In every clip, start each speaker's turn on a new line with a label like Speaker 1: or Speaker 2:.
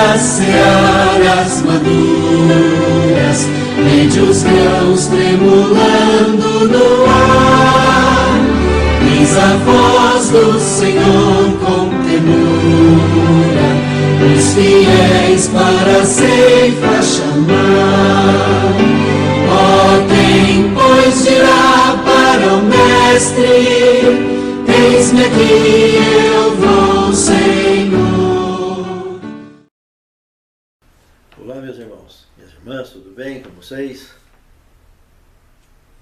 Speaker 1: nas searas maduras, vede os grãos tremulando no ar. Eis a voz do Senhor com ternura, os fiéis para a ceifa chamar. Ó, quem pois dirá para o Mestre: eis-me aqui, eu vou, Senhor.
Speaker 2: Olá, meus irmãos, minhas irmãs, tudo bem com vocês?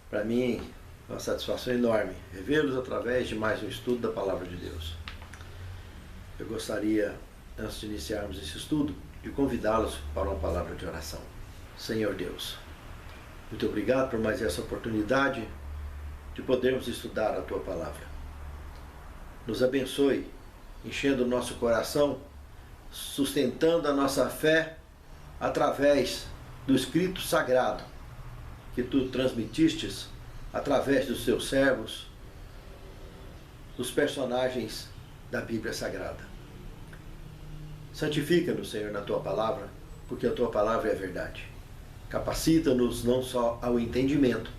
Speaker 2: Para mim, é uma satisfação enorme revê-los através de mais um estudo da Palavra de Deus. Eu gostaria, antes de iniciarmos esse estudo, de convidá-los para uma palavra de oração. Senhor Deus, muito obrigado por mais essa oportunidade de podermos estudar a Tua Palavra. Nos abençoe, enchendo o nosso coração, sustentando a nossa fé através do escrito sagrado que Tu transmitistes através dos Teus servos, dos personagens da Bíblia Sagrada. Santifica-nos, Senhor, na Tua Palavra, porque a Tua Palavra é a verdade. Capacita-nos não só ao entendimento,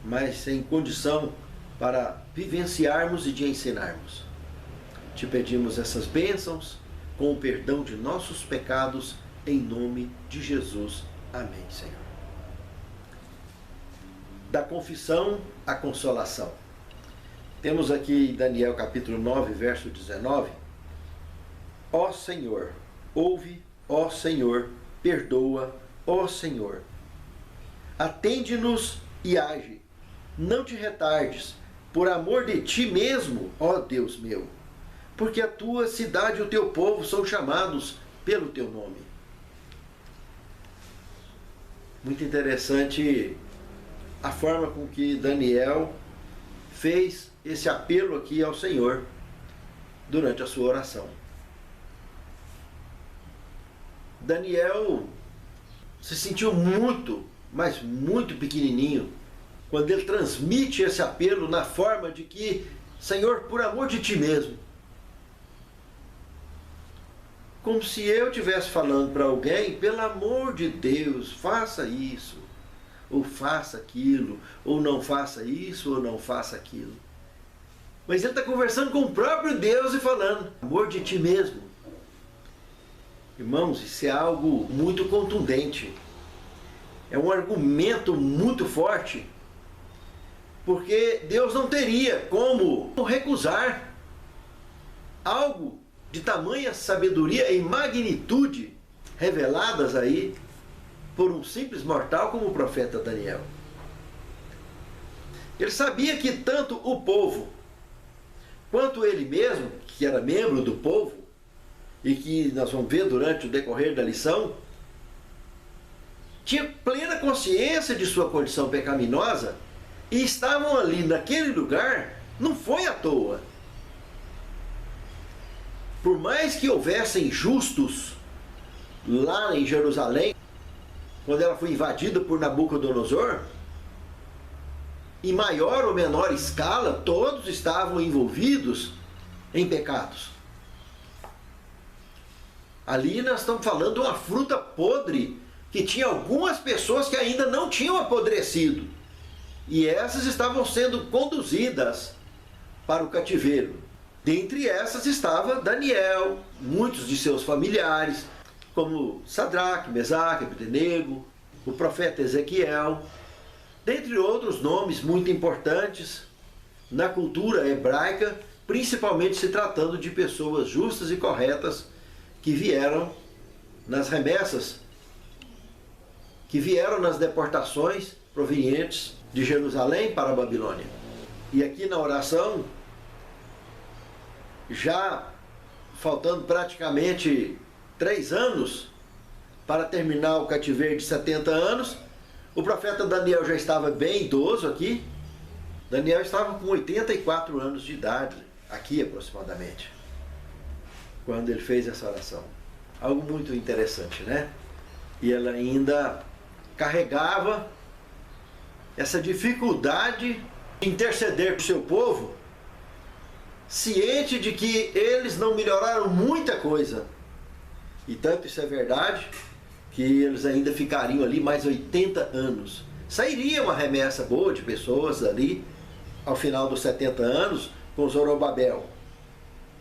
Speaker 2: mas em condição para vivenciarmos e de ensinarmos. Te pedimos essas bênçãos com o perdão de nossos pecados, em nome de Jesus. Amém, Senhor. Da confissão à consolação. Temos aqui Daniel capítulo 9, verso 19. Ó Senhor, ouve, ó Senhor, perdoa, ó Senhor. Atende-nos e age. Não te retardes, por amor de ti mesmo, ó Deus meu. Porque a tua cidade e o teu povo são chamados pelo teu nome. Muito interessante a forma com que Daniel fez esse apelo aqui ao Senhor durante a sua oração. Daniel se sentiu muito, mas muito pequenininho, quando ele transmite esse apelo na forma de que: Senhor, por amor de ti mesmo. Como se eu estivesse falando para alguém: pelo amor de Deus, faça isso, ou faça aquilo, ou não faça isso, ou não faça aquilo. Mas ele está conversando com o próprio Deus e falando: amor de ti mesmo. Irmãos, isso é algo muito contundente. É um argumento muito forte, porque Deus não teria como recusar algo de tamanha sabedoria e magnitude reveladas aí por um simples mortal como o profeta Daniel. Ele sabia que tanto o povo quanto ele mesmo, que era membro do povo, e que nós vamos ver durante o decorrer da lição, tinha plena consciência de sua condição pecaminosa e estavam ali naquele lugar, não foi à toa. Por mais que houvessem justos lá em Jerusalém, quando ela foi invadida por Nabucodonosor, em maior ou menor escala, todos estavam envolvidos em pecados. Ali nós estamos falando de uma fruta podre, que tinha algumas pessoas que ainda não tinham apodrecido. E essas estavam sendo conduzidas para o cativeiro. Dentre essas estava Daniel, muitos de seus familiares, como Sadraque, Mesaque, Abdenego, o profeta Ezequiel, dentre outros nomes muito importantes na cultura hebraica, principalmente se tratando de pessoas justas e corretas que vieram nas remessas, que vieram nas deportações provenientes de Jerusalém para a Babilônia. E aqui na oração, já faltando praticamente 3 anos para terminar o cativeiro de 70 anos, o profeta Daniel já estava bem idoso aqui. Daniel estava com 84 anos de idade, aqui aproximadamente, quando ele fez essa oração. Algo muito interessante, né? E ela ainda carregava essa dificuldade de interceder para o seu povo, ciente de que eles não melhoraram muita coisa E tanto isso é verdade, que eles ainda ficariam ali mais 80 anos. Sairia uma remessa boa de pessoas ali, ao final dos 70 anos, com Zorobabel.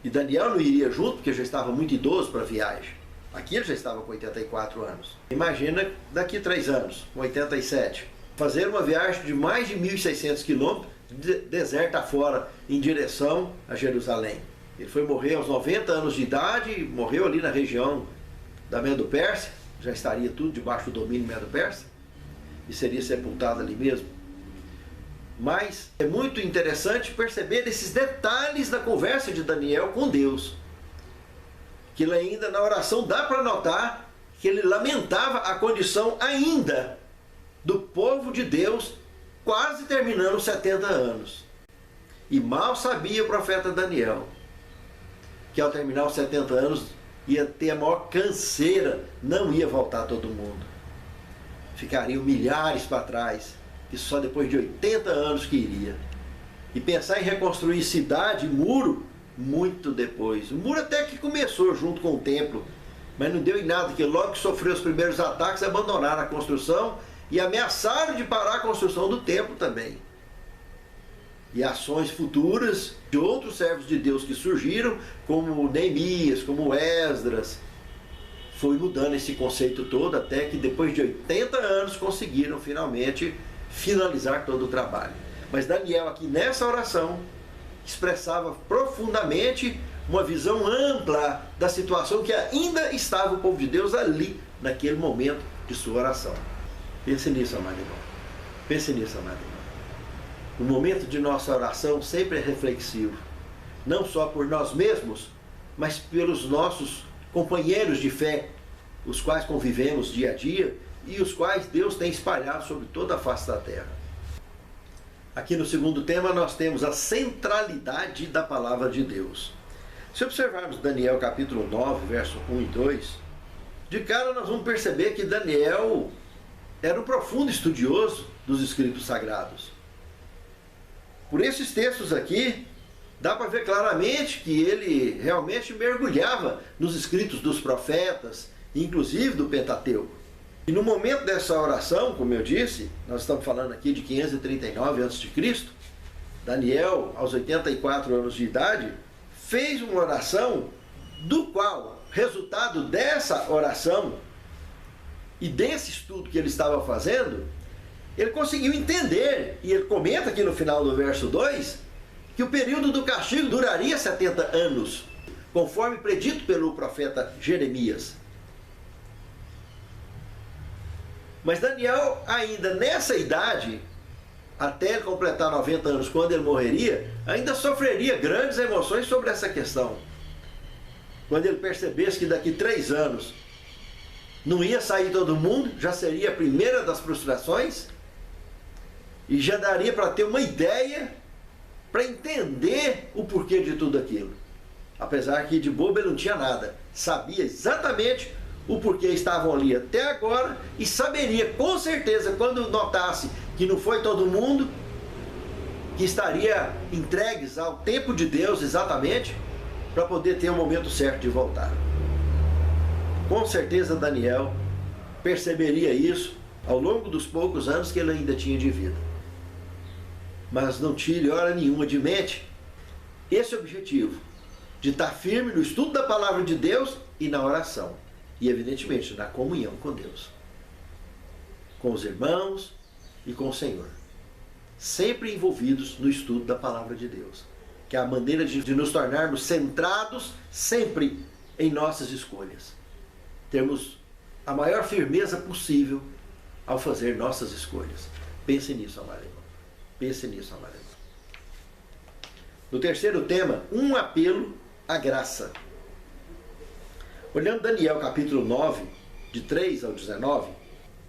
Speaker 2: E Daniel não iria junto, porque já estava muito idoso para a viagem. Aqui ele já estava com 84 anos. Imagina daqui 3 anos, com 87. Fazer uma viagem de mais de 1.600 quilômetros, deserto afora, em direção a Jerusalém. Ele foi morrer aos 90 anos de idade, morreu ali na região da Medo-Pérsia, já estaria tudo debaixo do domínio Medo-Pérsia, e seria sepultado ali mesmo. Mas é muito interessante perceber esses detalhes da conversa de Daniel com Deus. Que ele ainda na oração dá para notar que ele lamentava a condição ainda do povo de Deus quase terminando os 70 anos. E mal sabia o profeta Daniel que ao terminar os 70 anos ia ter a maior canseira, não ia voltar todo mundo. Ficariam milhares para trás, que só depois de 80 anos que iria. E pensar em reconstruir cidade e muro, muito depois. O muro até que começou junto com o templo, mas não deu em nada, porque logo que sofreu os primeiros ataques, abandonaram a construção e ameaçaram de parar a construção do templo também. E ações futuras de outros servos de Deus que surgiram, como Neemias, como Esdras, foi mudando esse conceito todo, até que depois de 80 anos conseguiram finalmente finalizar todo o trabalho. Mas Daniel aqui nessa oração expressava profundamente uma visão ampla da situação que ainda estava o povo de Deus ali, naquele momento de sua oração. Pense nisso, amado irmão. Pense nisso, amado irmão. O momento de nossa oração sempre é reflexivo, não só por nós mesmos, mas pelos nossos companheiros de fé, os quais convivemos dia a dia e os quais Deus tem espalhado sobre toda a face da terra. Aqui no segundo tema nós temos a centralidade da palavra de Deus. Se observarmos Daniel capítulo 9, verso 1 e 2, de cara nós vamos perceber que Daniel era um profundo estudioso dos escritos sagrados. Por esses textos aqui, dá para ver claramente que ele realmente mergulhava nos escritos dos profetas, inclusive do Pentateuco. E no momento dessa oração, como eu disse, nós estamos falando aqui de 539 a.C., Daniel, aos 84 anos de idade, fez uma oração do qual, resultado dessa oração e desse estudo que ele estava fazendo, ele conseguiu entender, e ele comenta aqui no final do verso 2, que o período do castigo duraria 70 anos, conforme predito pelo profeta Jeremias. Mas Daniel, ainda nessa idade, até ele completar 90 anos, quando ele morreria, ainda sofreria grandes emoções sobre essa questão. Quando ele percebesse que daqui 3 anos não ia sair todo mundo, já seria a primeira das frustrações, e já daria para ter uma ideia, para entender o porquê de tudo aquilo. Apesar que de bobo ele não tinha nada, sabia exatamente o porquê estavam ali até agora e saberia com certeza, quando notasse que não foi todo mundo, que estaria entregues ao tempo de Deus exatamente, para poder ter o momento certo de voltar. Com certeza Daniel perceberia isso ao longo dos poucos anos que ele ainda tinha de vida. Mas não tire hora nenhuma de mente esse objetivo de estar firme no estudo da palavra de Deus e na oração. E evidentemente na comunhão com Deus, com os irmãos e com o Senhor. Sempre envolvidos no estudo da palavra de Deus, que é a maneira de nos tornarmos centrados sempre em nossas escolhas. Termos a maior firmeza possível ao fazer nossas escolhas. Pense nisso, amado irmão. Pense nisso, amado irmão. No terceiro tema, um apelo à graça. Olhando Daniel capítulo 9, de 3 ao 19,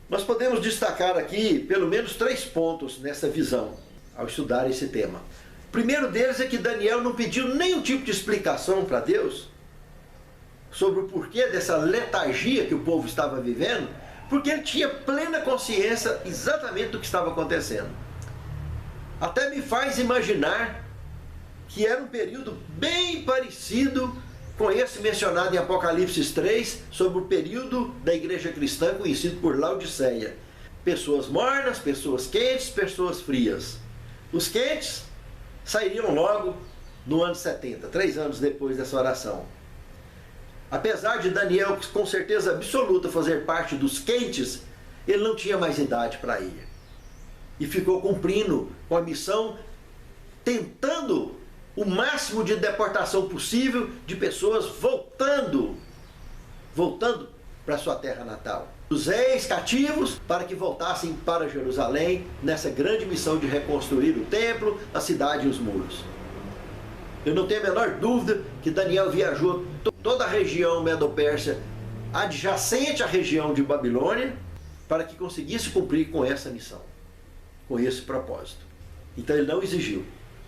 Speaker 2: nós podemos destacar aqui pelo menos 3 pontos nessa visão, ao estudar esse tema. O primeiro deles é que Daniel não pediu nenhum tipo de explicação para Deus sobre o porquê dessa letargia que o povo estava vivendo, porque ele tinha plena consciência exatamente do que estava acontecendo. Até me faz imaginar que era um período bem parecido com esse mencionado em Apocalipse 3, sobre o período da igreja cristã conhecido por Laodiceia. Pessoas mornas, pessoas quentes, pessoas frias. Os quentes sairiam logo no ano 70, 3 anos depois dessa oração. Apesar de Daniel, com certeza absoluta, fazer parte dos quentes, ele não tinha mais idade para ir. E ficou cumprindo com a missão, tentando o máximo de deportação possível de pessoas voltando para sua terra natal. Os ex-cativos para que voltassem para Jerusalém nessa grande missão de reconstruir o templo, a cidade e os muros. Eu não tenho a menor dúvida que Daniel viajou toda a região Medo-Pérsia adjacente à região de Babilônia para que conseguisse cumprir com essa missão, com esse propósito. Então ele não exigiu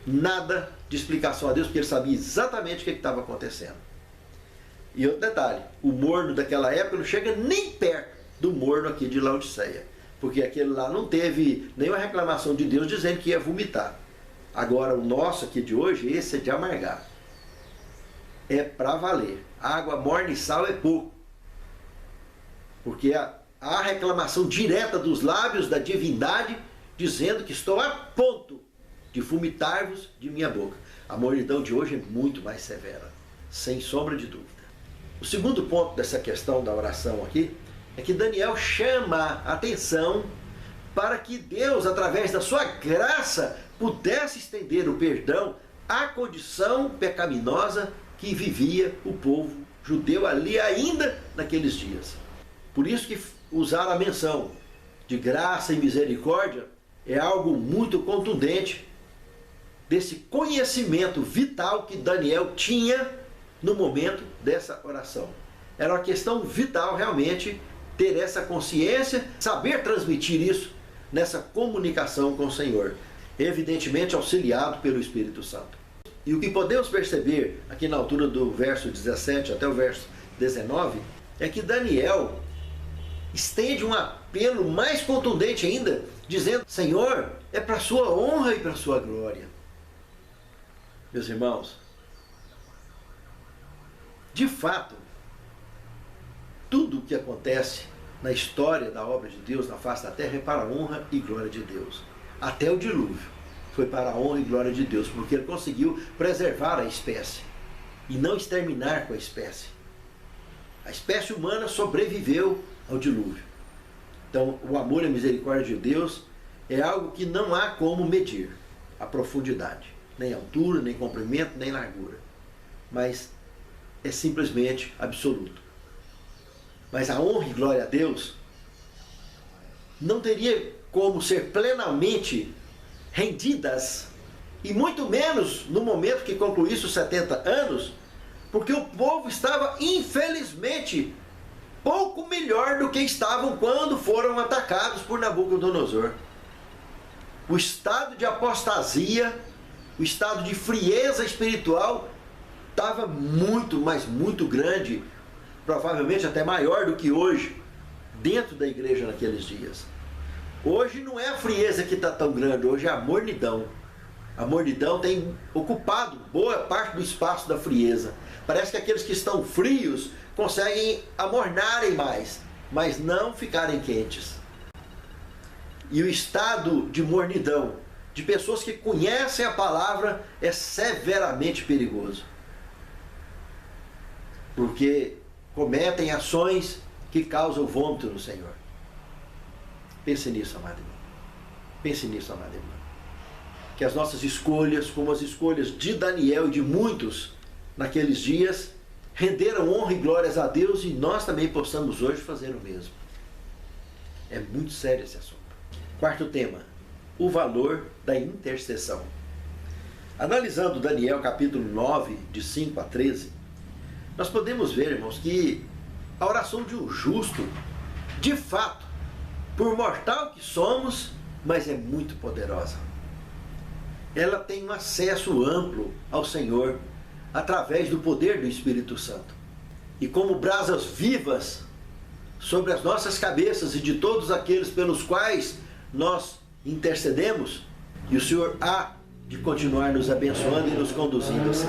Speaker 2: nada de explicação a Deus, porque ele sabia exatamente o que estava acontecendo. E outro detalhe, o morno daquela época não chega nem perto do morno aqui de Laodiceia, porque aquele lá não teve nenhuma reclamação de Deus dizendo que ia vomitar. Agora o nosso aqui de hoje, esse é de amargar. É para valer. Água morna e sal é pouco. Porque há reclamação direta dos lábios da divindade, dizendo que estou a ponto de vomitar-vos de minha boca. A mornidão de hoje é muito mais severa, sem sombra de dúvida. O segundo ponto dessa questão da oração aqui é que Daniel chama a atenção para que Deus, através da sua graça, pudesse estender o perdão à condição pecaminosa que vivia o povo judeu ali ainda naqueles dias. Por isso que usar a menção de graça e misericórdia é algo muito contundente desse conhecimento vital que Daniel tinha no momento dessa oração. Era uma questão vital realmente ter essa consciência, saber transmitir isso nessa comunicação com o Senhor, evidentemente auxiliado pelo Espírito Santo. E o que podemos perceber aqui na altura do verso 17 até o verso 19 é que Daniel estende um apelo mais contundente ainda, dizendo: Senhor, é para a sua honra e para a sua glória. Meus irmãos, de fato, tudo o que acontece na história da obra de Deus na face da terra é para a honra e glória de Deus. Até o dilúvio foi para a honra e glória de Deus, porque ele conseguiu preservar a espécie e não exterminar com a espécie. A espécie humana sobreviveu ao dilúvio. Então, o amor e a misericórdia de Deus é algo que não há como medir a profundidade, nem altura, nem comprimento, nem largura, mas é simplesmente absoluto. Mas a honra e glória a Deus não teria como ser plenamente rendidas, e muito menos no momento que concluísse os 70 anos, porque o povo estava, infelizmente, pouco melhor do que estavam quando foram atacados por Nabucodonosor. O estado de apostasia, o estado de frieza espiritual estava muito, mas muito grande, provavelmente até maior do que hoje, dentro da igreja naqueles dias. Hoje não é a frieza que está tão grande, hoje é a mornidão. A mornidão tem ocupado boa parte do espaço da frieza. Parece que aqueles que estão frios conseguem amornarem mais, mas não ficarem quentes. E o estado de mornidão de pessoas que conhecem a palavra é severamente perigoso, porque cometem ações que causam vômito no Senhor. Pense nisso, amado irmão. Pense nisso, amado irmão. Que as nossas escolhas, como as escolhas de Daniel e de muitos naqueles dias, renderam honra e glórias a Deus, e nós também possamos hoje fazer o mesmo. É muito sério esse assunto. Quarto tema: o valor da intercessão. Analisando Daniel capítulo 9, de 5 a 13, nós podemos ver, irmãos, que a oração de um justo, de fato, por mortal que somos, mas é muito poderosa. Ela tem um acesso amplo ao Senhor através do poder do Espírito Santo. E como brasas vivas sobre as nossas cabeças e de todos aqueles pelos quais nós intercedemos, e o Senhor há de continuar nos abençoando e nos conduzindo assim.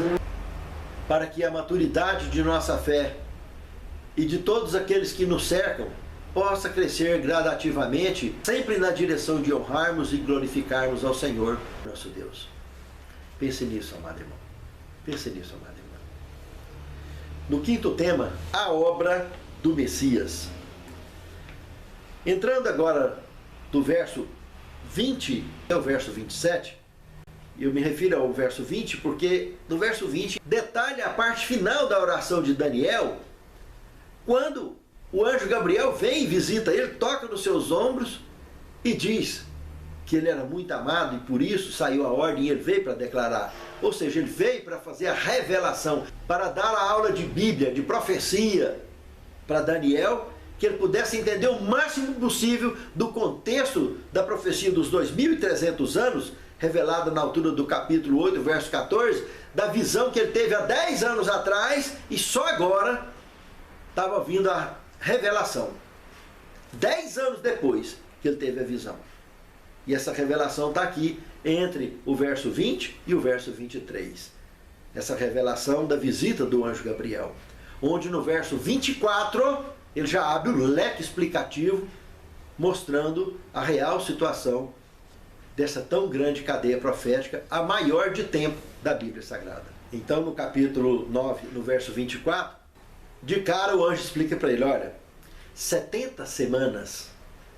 Speaker 2: para que a maturidade de nossa fé e de todos aqueles que nos cercam possa crescer gradativamente, sempre na direção de honrarmos e glorificarmos ao Senhor, nosso Deus. Pense nisso, amado irmão. Pense nisso, amado irmão. No quinto tema, a obra do Messias. Entrando agora do verso 20 até o verso 27, eu me refiro ao verso 20 porque no verso 20 detalha a parte final da oração de Daniel, quando o anjo Gabriel vem e visita ele, toca nos seus ombros e diz que ele era muito amado e por isso saiu a ordem e ele veio para declarar. Ou seja, ele veio para fazer a revelação, para dar a aula de Bíblia, de profecia para Daniel, que ele pudesse entender o máximo possível do contexto da profecia dos 2.300 anos, revelada na altura do capítulo 8, verso 14, da visão que ele teve há 10 anos atrás e só agora estava vindo a revelação. 10 anos depois que ele teve a visão. E essa revelação está aqui entre o verso 20 e o verso 23. Essa revelação da visita do anjo Gabriel. Onde no verso 24 ele já abre o leque explicativo mostrando a real situação dessa tão grande cadeia profética, a maior de tempo da Bíblia Sagrada. Então no capítulo 9, no verso 24, de cara o anjo explica para ele, olha, 70 semanas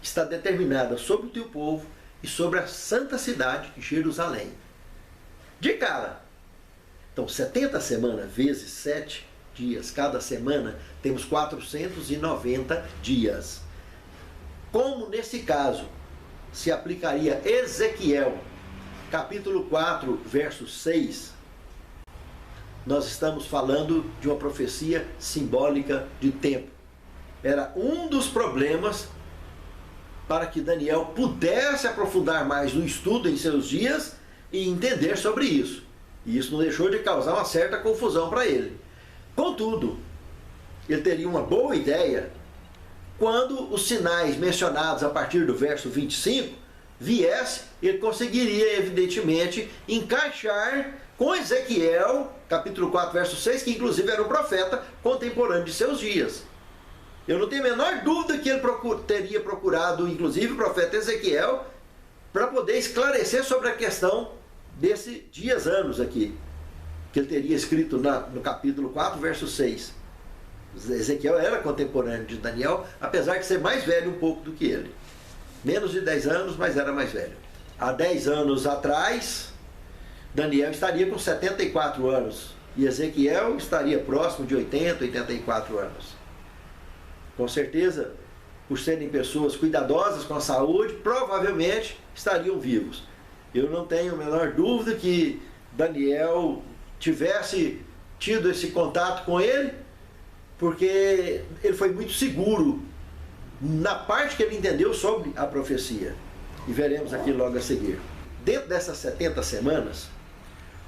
Speaker 2: está determinada sobre o teu povo e sobre a santa cidade de Jerusalém. De cara. Então 70 semanas vezes 7 dias, cada semana temos 490 dias. Como nesse caso se aplicaria Ezequiel, capítulo 4, verso 6, nós estamos falando de uma profecia simbólica de tempo. Era um dos problemas para que Daniel pudesse aprofundar mais no estudo em seus dias e entender sobre isso. E isso não deixou de causar uma certa confusão para ele. Contudo, ele teria uma boa ideia quando os sinais mencionados a partir do verso 25 viesse, ele conseguiria evidentemente encaixar com Ezequiel, capítulo 4, verso 6, que inclusive era um profeta contemporâneo de seus dias. Eu não tenho a menor dúvida que ele teria procurado, inclusive, o profeta Ezequiel, para poder esclarecer sobre a questão desses dias anos aqui, que ele teria escrito no capítulo 4, verso 6. Ezequiel era contemporâneo de Daniel, apesar de ser mais velho um pouco do que ele. Menos de 10 anos, mas era mais velho. Há 10 anos atrás, Daniel estaria com 74 anos e Ezequiel estaria próximo de 80, 84 anos. Com certeza, por serem pessoas cuidadosas com a saúde, provavelmente estariam vivos. Eu não tenho a menor dúvida que Daniel tivesse tido esse contato com ele, porque ele foi muito seguro na parte que ele entendeu sobre a profecia. E veremos aqui logo a seguir. Dentro dessas 70 semanas,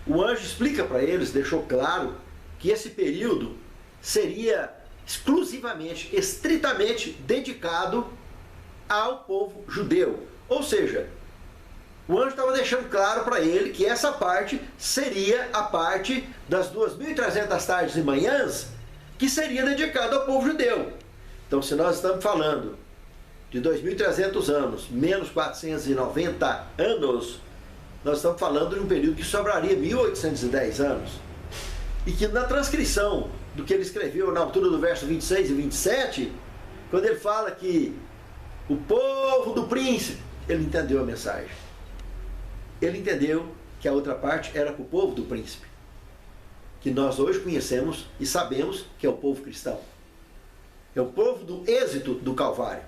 Speaker 2: o anjo explica para eles, deixou claro, que esse período seria exclusivamente, estritamente dedicado ao povo judeu. Ou seja, o anjo estava deixando claro para ele que essa parte seria a parte das 2.300 tardes e manhãs que seria dedicada ao povo judeu. Então, se nós estamos falando de 2.300 anos menos 490 anos, nós estamos falando de um período que sobraria 1.810 anos. E que na transcrição do que ele escreveu na altura do verso 26 e 27, quando ele fala que o povo do príncipe, ele entendeu a mensagem. Ele entendeu que a outra parte era para o povo do príncipe, que nós hoje conhecemos e sabemos que é o povo cristão. É o povo do êxito do Calvário.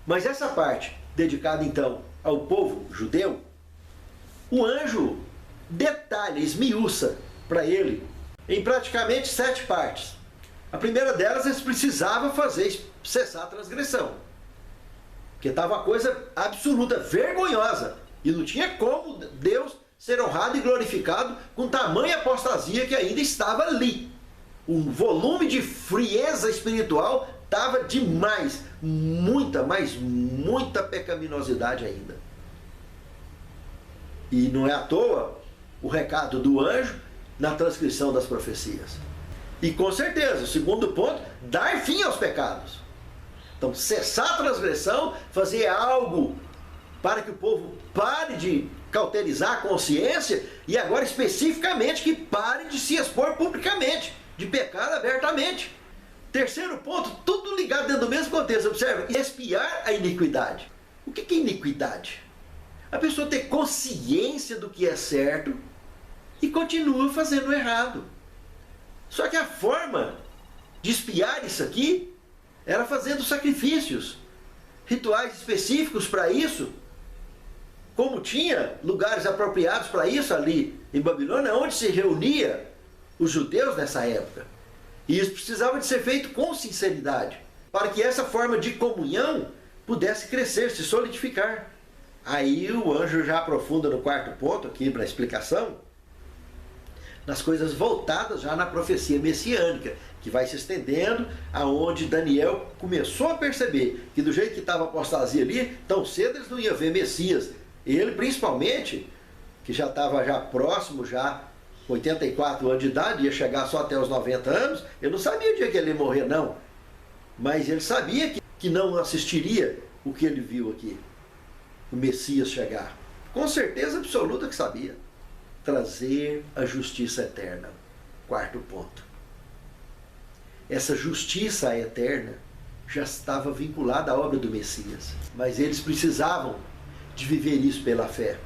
Speaker 2: Mas essa parte, dedicada então ao povo judeu, o anjo detalha, esmiuça para ele em praticamente 7 partes. A primeira delas, eles precisavam fazer cessar a transgressão, porque estava uma coisa absoluta, vergonhosa, e não tinha como Deus ser honrado e glorificado com tamanha apostasia que ainda estava ali. O volume de frieza espiritual estava demais, muita, mas muita pecaminosidade ainda. E não é à toa o recado do anjo na transcrição das profecias. E com certeza, o segundo ponto, dar fim aos pecados. Então, cessar a transgressão, fazer algo para que o povo pare de cauterizar a consciência e agora especificamente que pare de se expor publicamente, de pecar abertamente. Terceiro ponto, tudo ligado dentro do mesmo contexto. Observa, expiar a iniquidade. O que é iniquidade? A pessoa ter consciência do que é certo e continua fazendo o errado. Só que a forma de expiar isso aqui era fazendo sacrifícios, rituais específicos para isso, como tinha lugares apropriados para isso ali em Babilônia, onde se reunia os judeus nessa época. E isso precisava de ser feito com sinceridade, para que essa forma de comunhão pudesse crescer, se solidificar. Aí o anjo já aprofunda no quarto ponto aqui para a explicação, nas coisas voltadas já na profecia messiânica, que vai se estendendo, aonde Daniel começou a perceber que do jeito que estava a apostasia ali, tão cedo eles não iam ver Messias. Ele principalmente, que já estava já próximo, já 84 anos de idade, ia chegar só até os 90 anos, ele não sabia o dia que ele ia morrer não, mas ele sabia que não assistiria o que ele viu aqui, o Messias chegar. Com certeza absoluta que sabia. Trazer a justiça eterna. Quarto ponto. Essa justiça eterna já estava vinculada à obra do Messias, mas eles precisavam de viver isso pela fé.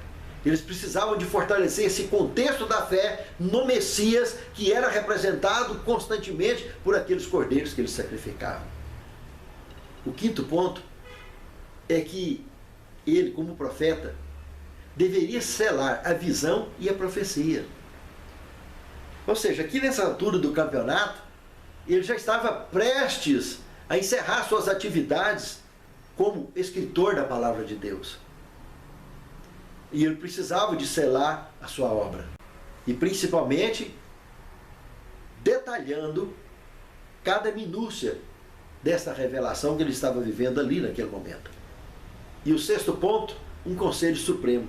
Speaker 2: Eles precisavam de fortalecer esse contexto da fé no Messias, que era representado constantemente por aqueles cordeiros que eles sacrificavam. O quinto ponto é que ele, como profeta, deveria selar a visão e a profecia. Ou seja, aqui nessa altura do campeonato, ele já estava prestes a encerrar suas atividades como escritor da palavra de Deus. E ele precisava de selar a sua obra. E principalmente, detalhando cada minúcia dessa revelação que ele estava vivendo ali naquele momento. E o sexto ponto, um conselho supremo.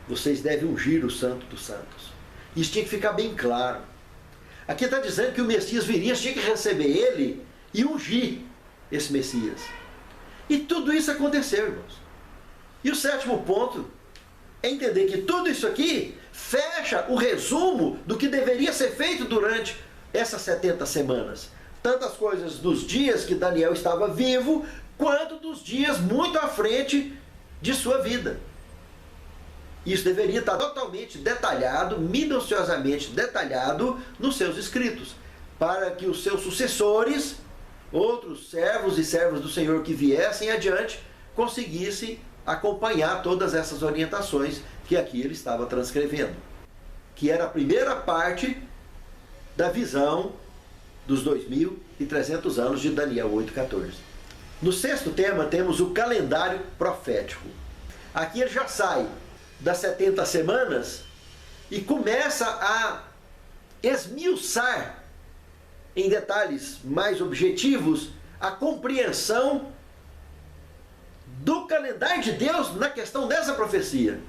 Speaker 2: Vocês devem ungir o Santo dos Santos. Isso tinha que ficar bem claro. Aqui está dizendo que o Messias viria, tinha que receber ele e ungir esse Messias. E tudo isso aconteceu, irmãos. E o sétimo ponto é entender que tudo isso aqui fecha o resumo do que deveria ser feito durante essas 70 semanas. Tantas coisas dos dias que Daniel estava vivo, quanto dos dias muito à frente de sua vida. Isso deveria estar totalmente detalhado, minuciosamente detalhado nos seus escritos, para que os seus sucessores, outros servos e servas do Senhor que viessem adiante, conseguissem acompanhar todas essas orientações que aqui ele estava transcrevendo, que era a primeira parte da visão dos 2.300 anos de Daniel 8,14. No sexto tema temos o calendário profético. Aqui ele já sai das 70 semanas e começa a esmiuçar em detalhes mais objetivos a compreensão do calendário de Deus na questão dessa profecia.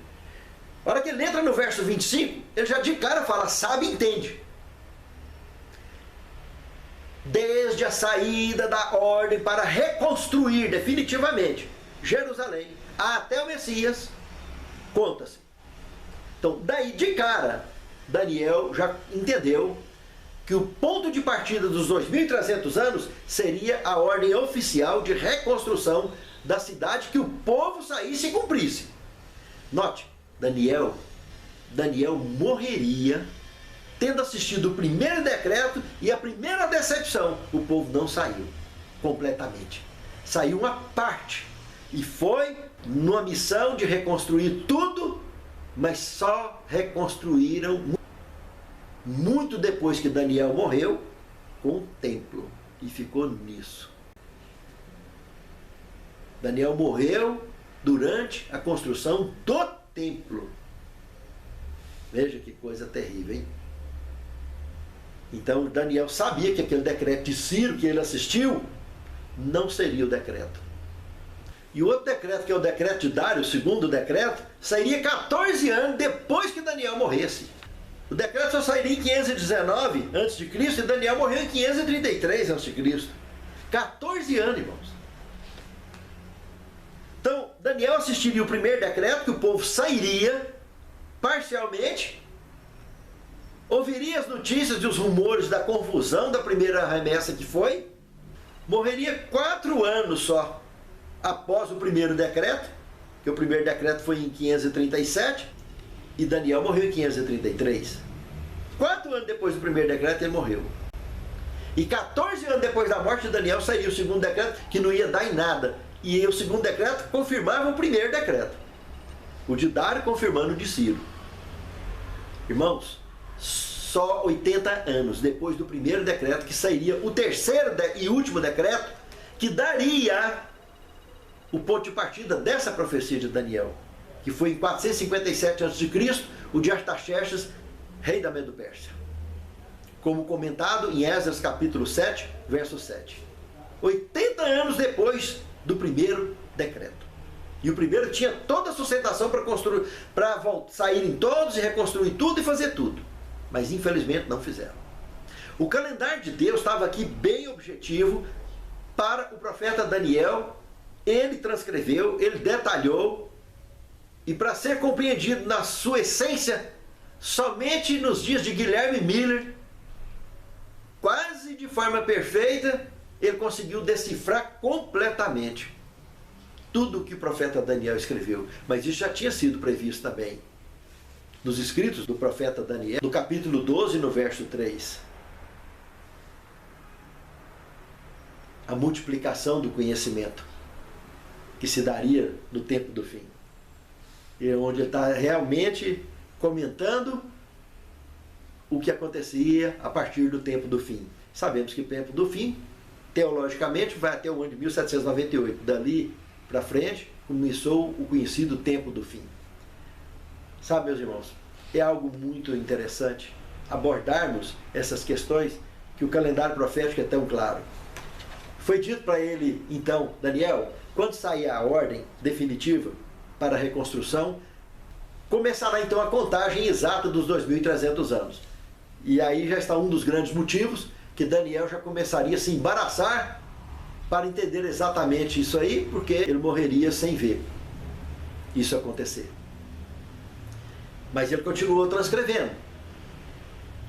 Speaker 2: A hora que ele entra no verso 25, ele já de cara fala, sabe e entende. Desde a saída da ordem para reconstruir definitivamente Jerusalém até o Messias, conta-se. Então, daí de cara, Daniel já entendeu que o ponto de partida dos 2.300 anos seria a ordem oficial de reconstrução da cidade, que o povo saísse e cumprisse. Note, Daniel morreria tendo assistido o primeiro decreto e a primeira decepção. O povo não saiu completamente. Saiu uma parte. E foi numa missão de reconstruir tudo, mas só reconstruíram muito depois que Daniel morreu, com o templo. E ficou nisso. Daniel morreu durante a construção do templo. Veja que coisa terrível, hein? Então Daniel sabia que aquele decreto de Ciro que ele assistiu não seria o decreto. E o outro decreto, que é o decreto de Dário, o segundo decreto, sairia 14 anos depois que Daniel morresse. O decreto só sairia em 519 a.C. e Daniel morreu em 533 a.C. 14 anos, irmãos. Então, Daniel assistiria o primeiro decreto, que o povo sairia parcialmente, ouviria as notícias e os rumores da confusão da primeira remessa que foi, morreria 4 anos só após o primeiro decreto, que o primeiro decreto foi em 537, e Daniel morreu em 533. 4 anos depois do primeiro decreto ele morreu. E 14 anos depois da morte de Daniel sairia o segundo decreto, que não ia dar em nada. E o segundo decreto confirmava o primeiro decreto. O de Dário confirmando o de Ciro. Irmãos, só 80 anos depois do primeiro decreto, que sairia o terceiro e último decreto, que daria o ponto de partida dessa profecia de Daniel, que foi em 457 a.C., o de Artaxerxes, rei da Medo-Pérsia, como comentado em Esdras capítulo 7, verso 7. 80 anos depois do primeiro decreto. E o primeiro tinha toda a sustentação para construir, para saírem todos e reconstruir tudo e fazer tudo. Mas infelizmente não fizeram. O calendário de Deus estava aqui bem objetivo para o profeta Daniel. Ele transcreveu, ele detalhou, e para ser compreendido na sua essência, somente nos dias de Guilherme Miller, quase de forma perfeita, ele conseguiu decifrar completamente tudo o que o profeta Daniel escreveu. Mas isso já tinha sido previsto também nos escritos do profeta Daniel, no capítulo 12, no verso 3. A multiplicação do conhecimento que se daria no tempo do fim. E onde ele está realmente comentando o que acontecia a partir do tempo do fim. Sabemos que o tempo do fim, teologicamente, vai até o ano de 1798. Dali para frente, começou o conhecido tempo do fim. Sabe, meus irmãos, é algo muito interessante abordarmos essas questões que o calendário profético é tão claro. Foi dito para ele, então, Daniel, quando sair a ordem definitiva para a reconstrução, começará então a contagem exata dos 2.300 anos. E aí já está um dos grandes motivos que Daniel já começaria a se embaraçar para entender exatamente isso aí, porque ele morreria sem ver isso acontecer. Mas ele continuou transcrevendo.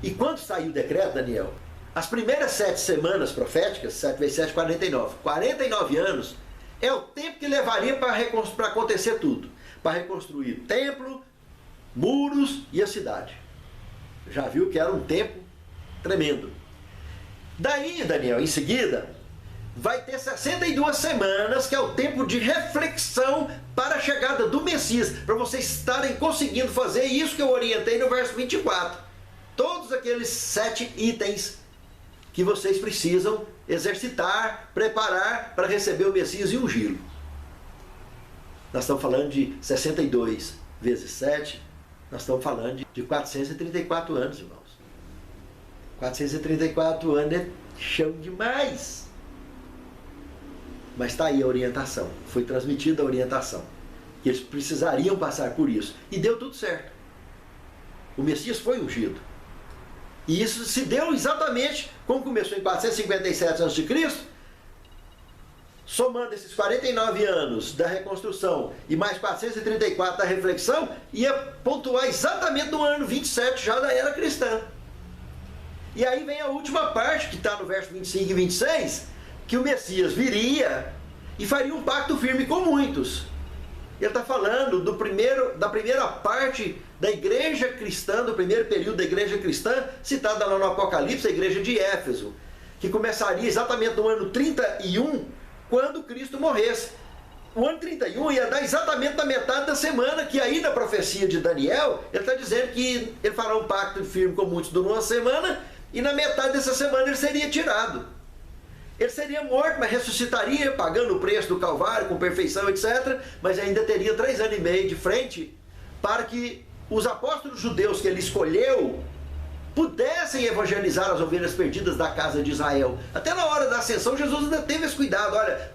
Speaker 2: E quando saiu o decreto, Daniel, as primeiras 7 semanas proféticas, 7 vezes 7, 49, 49 anos, é o tempo que levaria para acontecer tudo. Para reconstruir templo, muros e a cidade. Já viu que era um tempo tremendo. Daí, Daniel, em seguida, vai ter 62 semanas, que é o tempo de reflexão para a chegada do Messias, para vocês estarem conseguindo fazer isso que eu orientei no verso 24. Todos aqueles 7 itens que vocês precisam exercitar, preparar para receber o Messias e ungí-lo. Nós estamos falando de 62 vezes 7, nós estamos falando de 434 anos, irmãos. 434 anos é chão demais. Mas está aí a orientação, foi transmitida a orientação, que eles precisariam passar por isso. E deu tudo certo. O Messias foi ungido. E isso se deu exatamente como começou em 457 a.C., somando esses 49 anos da reconstrução e mais 434 da reflexão, ia pontuar exatamente no ano 27 já da era cristã. E aí vem a última parte, que está no verso 25 e 26, que o Messias viria e faria um pacto firme com muitos. Ele está falando da primeira parte da igreja cristã, do primeiro período da igreja cristã, citada lá no Apocalipse, a igreja de Éfeso, que começaria exatamente no ano 31, quando Cristo morresse. O ano 31 ia dar exatamente na metade da semana, que aí na profecia de Daniel, ele está dizendo que ele fará um pacto firme com muitos durante uma semana, e na metade dessa semana ele seria tirado. Ele seria morto, mas ressuscitaria, pagando o preço do Calvário, com perfeição, etc. Mas ainda teria 3 anos e meio de frente para que os apóstolos judeus que ele escolheu pudessem evangelizar as ovelhas perdidas da casa de Israel. Até na hora da ascensão, Jesus ainda teve esse cuidado. Olha,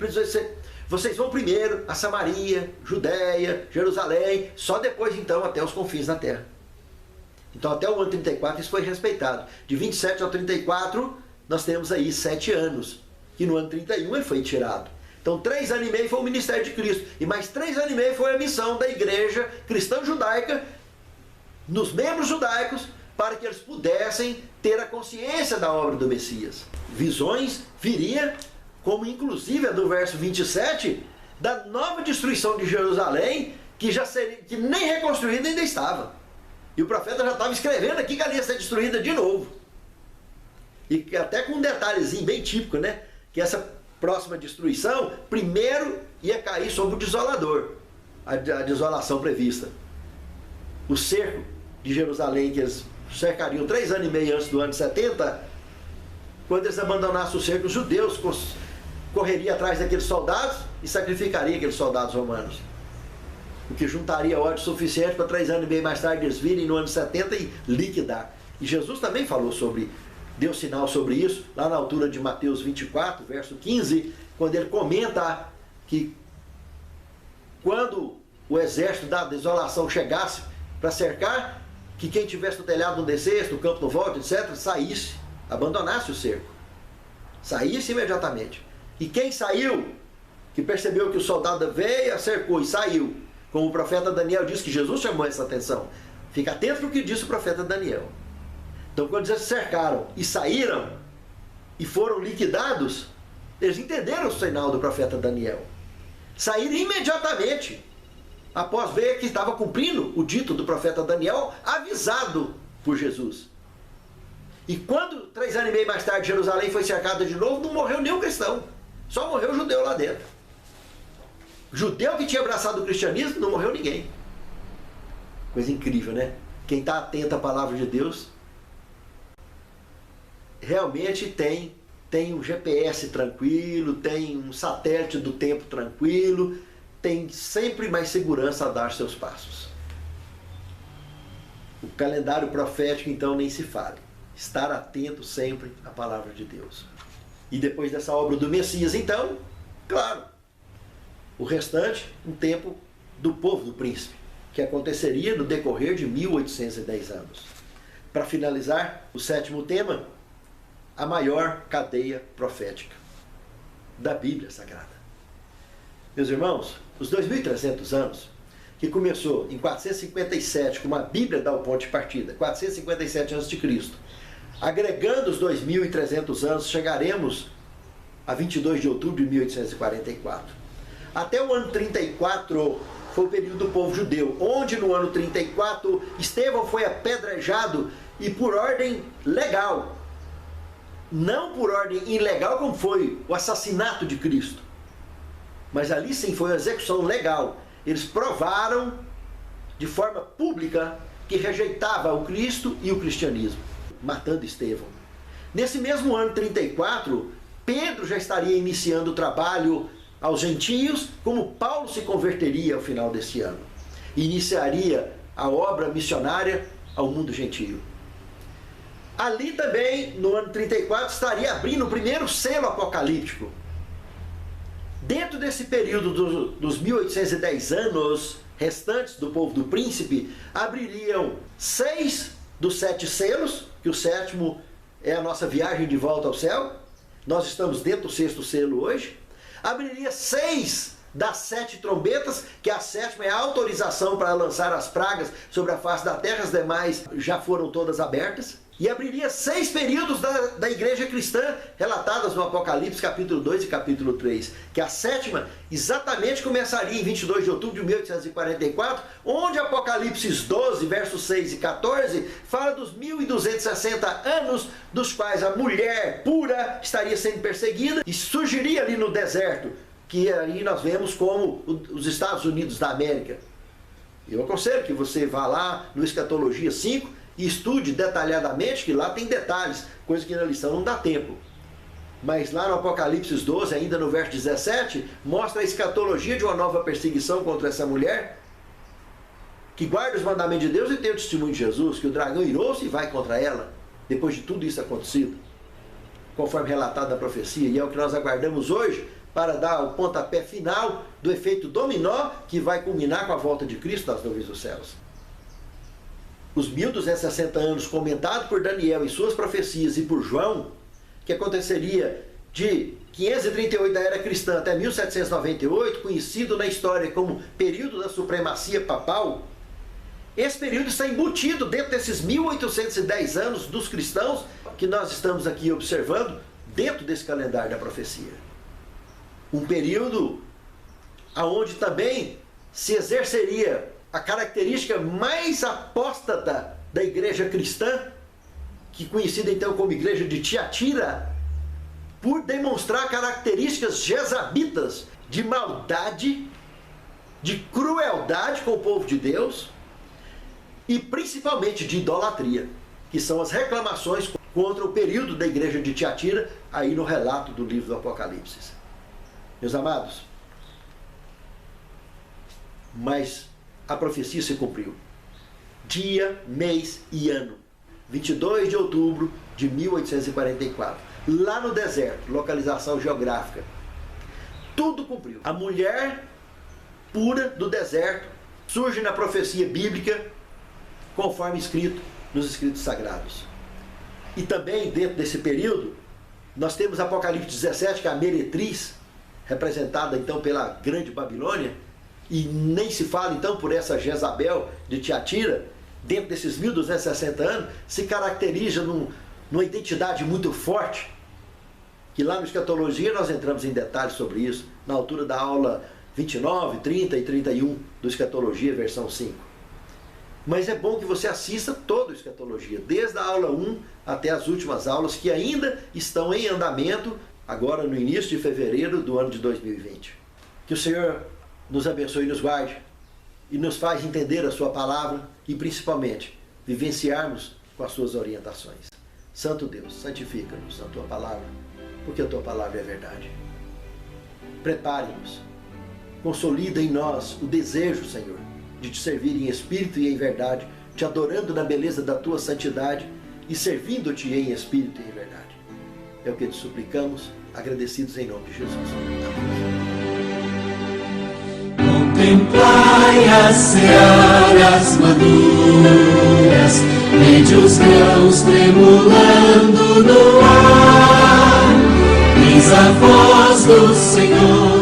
Speaker 2: vocês vão primeiro a Samaria, Judéia, Jerusalém, só depois então até os confins da terra. Então até o ano 34 isso foi respeitado. De 27 ao 34 nós temos aí 7 anos. E no ano 31 ele foi tirado. Então 3 anos e meio foi o ministério de Cristo. E mais 3 anos e meio foi a missão da igreja cristã judaica nos membros judaicos, para que eles pudessem ter a consciência da obra do Messias. Visões viria, como inclusive a do verso 27, da nova destruição de Jerusalém, que já seria, que nem reconstruída ainda estava. E o profeta já estava escrevendo aqui que ela ia ser destruída de novo. E até com um detalhezinho bem típico, né? Que essa próxima destruição, primeiro ia cair sobre o desolador, a desolação prevista. O cerco de Jerusalém, que eles cercariam 3 anos e meio antes do ano 70, quando eles abandonassem o cerco, os judeus correriam atrás daqueles soldados e sacrificariam aqueles soldados romanos. O que juntaria ódio suficiente para 3 anos e meio mais tarde eles virem no ano 70 e liquidar. E Jesus também falou deu sinal sobre isso, lá na altura de Mateus 24, verso 15, quando ele comenta que quando o exército da desolação chegasse para cercar, que quem tivesse no telhado não descesse, no campo não volte, etc., saísse, abandonasse o cerco. Saísse imediatamente. E quem saiu, que percebeu que o soldado veio, cercou e saiu, como o profeta Daniel disse, que Jesus chamou essa atenção. Fica atento no que disse o profeta Daniel. Então quando eles cercaram e saíram, e foram liquidados, eles entenderam o sinal do profeta Daniel. Saíram imediatamente, após ver que estava cumprindo o dito do profeta Daniel, avisado por Jesus. E quando 3 anos e meio mais tarde Jerusalém foi cercada de novo, não morreu nenhum cristão, só morreu judeu lá dentro. Judeu que tinha abraçado o cristianismo, não morreu ninguém. Coisa incrível, né? Quem está atento à palavra de Deus realmente tem um GPS tranquilo, tem um satélite do tempo tranquilo, tem sempre mais segurança a dar seus passos. O calendário profético, então, nem se fale. Estar atento sempre à palavra de Deus. E depois dessa obra do Messias, então, claro, o restante, um tempo do povo do príncipe, que aconteceria no decorrer de 1810 anos. Para finalizar, o 7º tema, a maior cadeia profética da Bíblia Sagrada. Meus irmãos, os 2.300 anos, que começou em 457 com uma Bíblia dá o ponto de partida, 457 a.C., agregando os 2.300 anos, chegaremos a 22 de outubro de 1844. Até o ano 34 foi o período do povo judeu, onde no ano 34 Estevão foi apedrejado e por ordem legal, não por ordem ilegal como foi o assassinato de Cristo, mas ali sim foi uma execução legal. Eles provaram de forma pública que rejeitava o Cristo e o cristianismo, matando Estevão. Nesse mesmo ano 34, Pedro já estaria iniciando o trabalho aos gentios, como Paulo se converteria ao final desse ano. E iniciaria a obra missionária ao mundo gentio. Ali também, no ano 34, estaria abrindo o primeiro selo apocalíptico. Dentro desse período dos 1810 anos restantes do povo do príncipe, abririam 6 dos 7 selos, que o 7º é a nossa viagem de volta ao céu. Nós estamos dentro do 6º selo hoje. Abriria 6 das 7 trombetas, que a 7ª é a autorização para lançar as pragas sobre a face da terra, as demais já foram todas abertas. E abriria 6 períodos da igreja cristã, relatadas no Apocalipse capítulo 2 e capítulo 3, que a 7ª exatamente começaria em 22 de outubro de 1844, onde Apocalipse 12, versos 6 e 14, fala dos 1260 anos, dos quais a mulher pura estaria sendo perseguida, e surgiria ali no deserto, que aí nós vemos como os Estados Unidos da América. Eu aconselho que você vá lá no Escatologia 5, e estude detalhadamente, que lá tem detalhes, coisa que na lição não dá tempo. Mas lá no Apocalipse 12, ainda no verso 17, mostra a escatologia de uma nova perseguição contra essa mulher, que guarda os mandamentos de Deus e tem o testemunho de Jesus, que o dragão irou-se e vai contra ela, depois de tudo isso acontecido, conforme relatado na profecia, e é o que nós aguardamos hoje, para dar o pontapé final do efeito dominó, que vai culminar com a volta de Cristo das nuvens dos céus. os 1260 anos comentado por Daniel em suas profecias e por João, que aconteceria de 538 da era cristã até 1798, conhecido na história como período da supremacia papal, esse período está embutido dentro desses 1810 anos dos cristãos que nós estamos aqui observando dentro desse calendário da profecia. Um período onde também se exerceria a característica mais apóstata da igreja cristã, que conhecida então como igreja de Tiatira, por demonstrar características jezabitas de maldade, de crueldade com o povo de Deus e principalmente de idolatria, que são as reclamações contra o período da igreja de Tiatira, aí no relato do livro do Apocalipse. Meus amados, mas a profecia se cumpriu. Dia, mês e ano. 22 de outubro de 1844. Lá no deserto, localização geográfica. Tudo cumpriu. A mulher pura do deserto surge na profecia bíblica, conforme escrito nos escritos sagrados. E também, dentro desse período, nós temos Apocalipse 17, que é a meretriz, representada então pela grande Babilônia, e nem se fala então por essa Jezabel de Tiatira, dentro desses 1260 anos, se caracteriza numa identidade muito forte, que lá no Escatologia nós entramos em detalhes sobre isso, na altura da aula 29, 30 e 31 do Escatologia, versão 5. Mas é bom que você assista toda a Escatologia, desde a aula 1 até as últimas aulas, que ainda estão em andamento, agora no início de fevereiro do ano de 2020. Que o Senhor nos abençoe e nos guarde, e nos faz entender a sua palavra, e principalmente, vivenciarmos com as suas orientações. Santo Deus, santifica-nos na tua palavra, porque a tua palavra é verdade. Prepare-nos, consolida em nós o desejo, Senhor, de te servir em espírito e em verdade, te adorando na beleza da tua santidade e servindo-te em espírito e em verdade. É o que te suplicamos, agradecidos em nome de Jesus. Amém.
Speaker 1: Contemplai as searas maduras, vede os grãos tremulando no ar, eis a voz do Senhor.